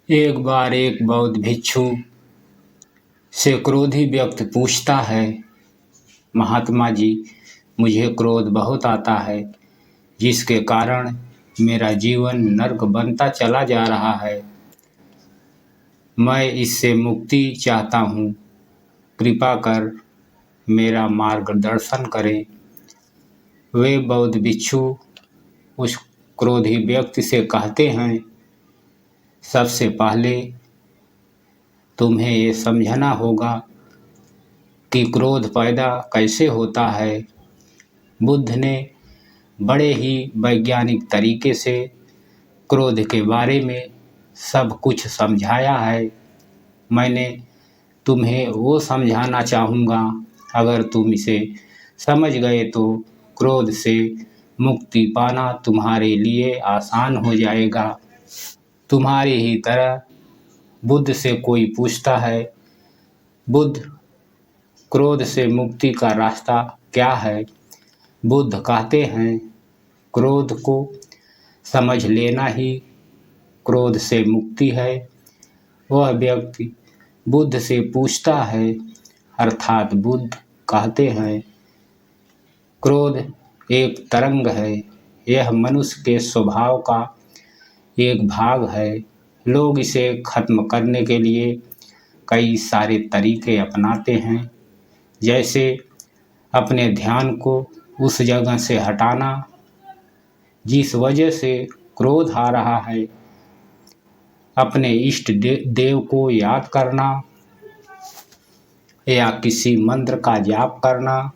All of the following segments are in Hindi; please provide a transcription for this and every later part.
एक बार एक बौद्ध भिक्षु से क्रोधी व्यक्ति पूछता है, महात्मा जी, मुझे क्रोध बहुत आता है, जिसके कारण मेरा जीवन नर्क बनता चला जा रहा है। मैं इससे मुक्ति चाहता हूँ, कृपा कर मेरा मार्गदर्शन करें। वे बौद्ध भिक्षु उस क्रोधी व्यक्ति से कहते हैं, सबसे पहले तुम्हें ये समझना होगा कि क्रोध पैदा कैसे होता है। बुद्ध ने बड़े ही वैज्ञानिक तरीके से क्रोध के बारे में सब कुछ समझाया है। मैंने तुम्हें वो समझाना चाहूँगा, अगर तुम इसे समझ गए तो क्रोध से मुक्ति पाना तुम्हारे लिए आसान हो जाएगा। तुम्हारी ही तरह बुद्ध से कोई पूछता है, बुद्ध, क्रोध से मुक्ति का रास्ता क्या है? बुद्ध कहते हैं, क्रोध को समझ लेना ही क्रोध से मुक्ति है। वह व्यक्ति बुद्ध से पूछता है, अर्थात बुद्ध कहते हैं, क्रोध एक तरंग है, यह मनुष्य के स्वभाव का एक भाग है। लोग इसे खत्म करने के लिए कई सारे तरीके अपनाते हैं, जैसे अपने ध्यान को उस जगह से हटाना जिस वजह से क्रोध आ रहा है, अपने इष्ट देव को याद करना या किसी मंत्र का जाप करना।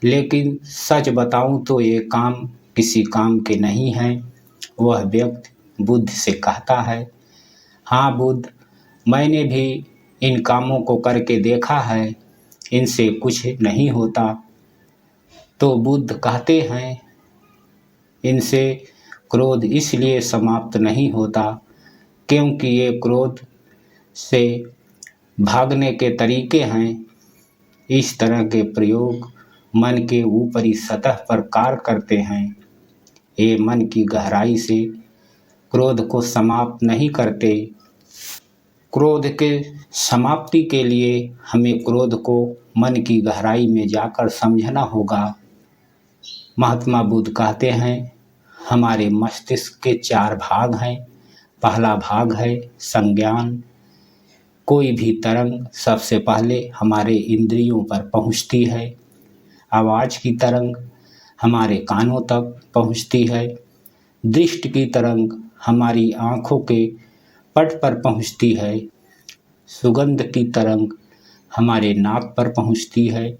लेकिन सच बताऊं तो ये काम किसी काम के नहीं हैं। वह व्यक्ति बुद्ध से कहता है, हाँ बुद्ध, मैंने भी इन कामों को करके देखा है, इनसे कुछ नहीं होता। तो बुद्ध कहते हैं, इनसे क्रोध इसलिए समाप्त नहीं होता क्योंकि ये क्रोध से भागने के तरीके हैं। इस तरह के प्रयोग मन के ऊपरी सतह पर कार्य करते हैं। ये मन की गहराई से क्रोध को समाप्त नहीं करते। क्रोध के समाप्ति के लिए हमें क्रोध को मन की गहराई में जाकर समझना होगा। महात्मा बुद्ध कहते हैं, हमारे मस्तिष्क के 4 भाग हैं। पहला भाग है संज्ञान। कोई भी तरंग सबसे पहले हमारे इंद्रियों पर पहुंचती है। आवाज़ की तरंग हमारे कानों तक पहुंचती है। दृष्टि की तरंग हमारी आँखों के पट पर पहुंचती है। सुगंध की तरंग हमारे नाक पर पहुंचती है।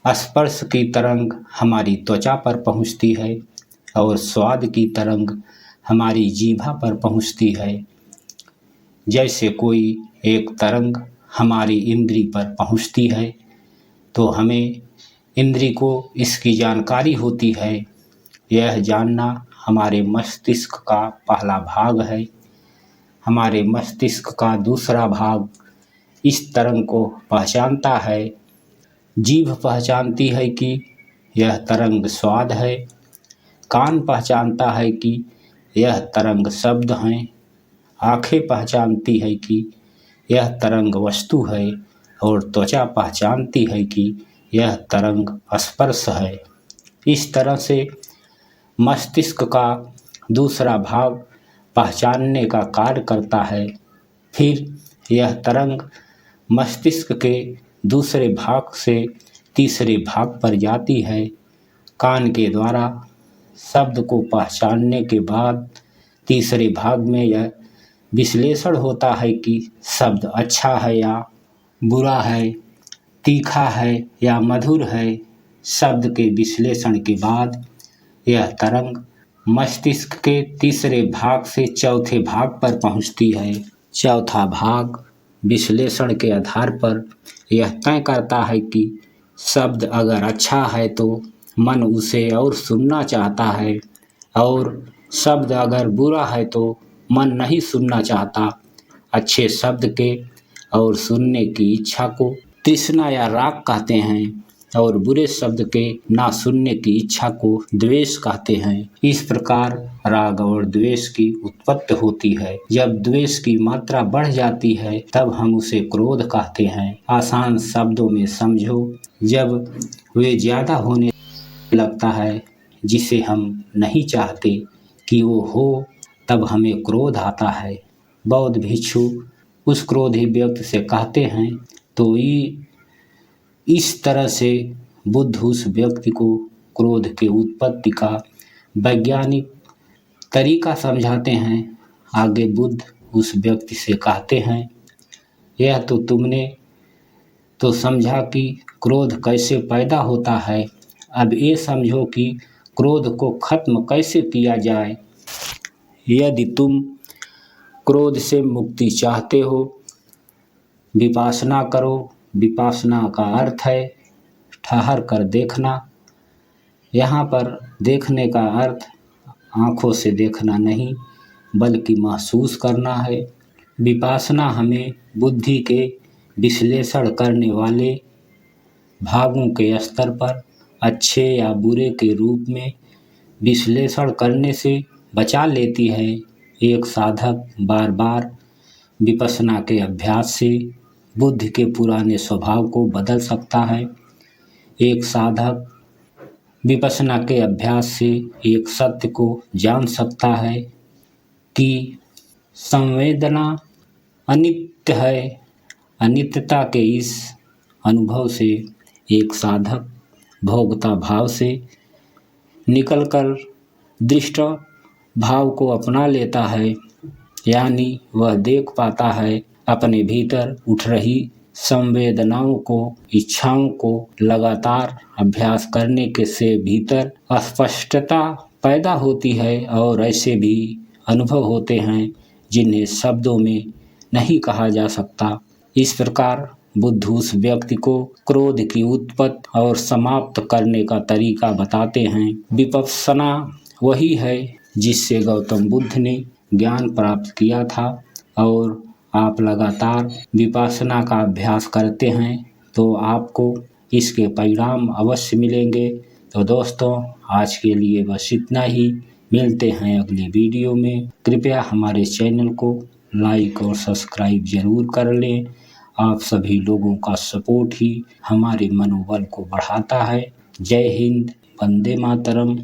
स्पर्श की तरंग हमारी त्वचा पर पहुंचती है और स्वाद की तरंग हमारी जीभा पर पहुंचती है। जैसे कोई एक तरंग हमारी इंद्री पर पहुंचती है तो हमें इंद्री को इसकी जानकारी होती है। यह जानना हमारे मस्तिष्क का पहला भाग है। हमारे मस्तिष्क का दूसरा भाग इस तरंग को पहचानता है। जीभ पहचानती है कि यह तरंग स्वाद है। कान पहचानता है कि यह तरंग शब्द हैं। आँखें पहचानती है कि यह तरंग वस्तु है और त्वचा पहचानती है कि यह तरंग स्पर्श है। इस तरह से मस्तिष्क का दूसरा भाग पहचानने का कार्य करता है। फिर यह तरंग मस्तिष्क के दूसरे भाग से तीसरे भाग पर जाती है। कान के द्वारा शब्द को पहचानने के बाद तीसरे भाग में यह विश्लेषण होता है कि शब्द अच्छा है या बुरा है, तीखा है या मधुर है। शब्द के विश्लेषण के बाद यह तरंग मस्तिष्क के तीसरे भाग से चौथे भाग पर पहुंचती है। चौथा भाग विश्लेषण के आधार पर यह तय करता है कि शब्द अगर अच्छा है तो मन उसे और सुनना चाहता है, और शब्द अगर बुरा है तो मन नहीं सुनना चाहता। अच्छे शब्द के और सुनने की इच्छा को तृष्णा या राग कहते हैं। और बुरे शब्द के ना सुनने की इच्छा को द्वेष कहते हैं। इस प्रकार राग और द्वेष की उत्पत्ति होती है। जब द्वेष की मात्रा बढ़ जाती है तब हम उसे क्रोध कहते हैं। आसान शब्दों में समझो, जब वे ज्यादा होने लगता है जिसे हम नहीं चाहते कि वो हो, तब हमें क्रोध आता है। बौद्ध भिक्षु उस क्रोधी व्यक्ति से कहते हैं, तो इस तरह से बुद्ध उस व्यक्ति को क्रोध के उत्पत्ति का वैज्ञानिक तरीका समझाते हैं। आगे बुद्ध उस व्यक्ति से कहते हैं, यह तो तुमने तो समझा कि क्रोध कैसे पैदा होता है, अब ये समझो कि क्रोध को खत्म कैसे किया जाए। यदि तुम क्रोध से मुक्ति चाहते हो, विपासना करो। विपासना का अर्थ है ठहर कर देखना। यहाँ पर देखने का अर्थ आँखों से देखना नहीं, बल्कि महसूस करना है। विपासना हमें बुद्धि के विश्लेषण करने वाले भागों के स्तर पर अच्छे या बुरे के रूप में विश्लेषण करने से बचा लेती है। एक साधक बार बार विपश्यना के अभ्यास से बुद्धि के पुराने स्वभाव को बदल सकता है। एक साधक विपश्यना के अभ्यास से एक सत्य को जान सकता है कि संवेदना अनित्य है। अनित्यता के इस अनुभव से एक साधक भोक्ता भाव से निकलकर दृष्ट भाव को अपना लेता है, यानी वह देख पाता है अपने भीतर उठ रही संवेदनाओं को, इच्छाओं को लगातार अभ्यास करने के से भीतर स्पष्टता पैदा होती है और ऐसे भी अनुभव होते हैं जिन्हें शब्दों में नहीं कहा जा सकता। इस प्रकार बुद्ध उस व्यक्ति को क्रोध की उत्पत्ति और समाप्त करने का तरीका बताते हैं। विपश्यना वही है जिससे गौतम बुद्ध ने ज्ञान प्राप्त किया था, और आप लगातार विपश्यना का अभ्यास करते हैं तो आपको इसके परिणाम अवश्य मिलेंगे। तो दोस्तों, आज के लिए बस इतना ही। मिलते हैं अगली वीडियो में। कृपया हमारे चैनल को लाइक और सब्सक्राइब जरूर कर लें। आप सभी लोगों का सपोर्ट ही हमारे मनोबल को बढ़ाता है। जय हिंद, वंदे मातरम।